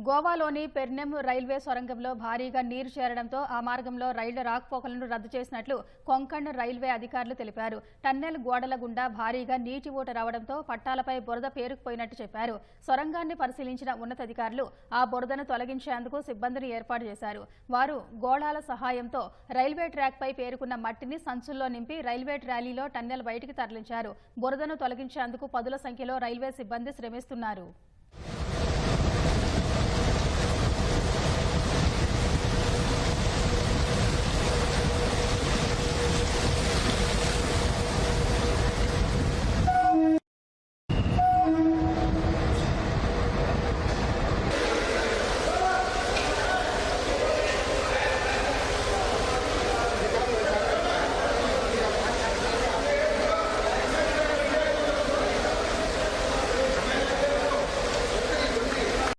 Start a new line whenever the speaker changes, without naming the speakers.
గోవాలోని పెర్నెమ్ railway సొరంగంలో భారీగా నీరు చేరడంతో ఆ మార్గంలో రైళ్ల రాకపోకలను రద్దు చేసినట్లు కొంకణ్ రైల్వే అధికారులు తెలిపారు. టన్నెల్ గోడల గుండా భారీగా నీటి ఊట రావడంతో పట్టాలపై బురద పేరుకుపోయినట్టు చెప్పారు. సొరంగాన్ని పరిశీలించిన ఉన్నతాధికారులు ఆ బురదను తొలగించేందుకు సిబ్బందిని ఏర్పాటు చేశారు. వారు గోళాల సహాయంతో రైల్వే ట్రాక్పై పేరుకున్న మట్టిని సంచుల్లో నింపి రైల్వే ట్రాలీలో టన్నెల్ బయటికి తరలించారు. బురదను తొలగించేందుకు పదుల సంఖ్యలో రైల్వే సిబ్బంది శ్రమిస్తున్నారు.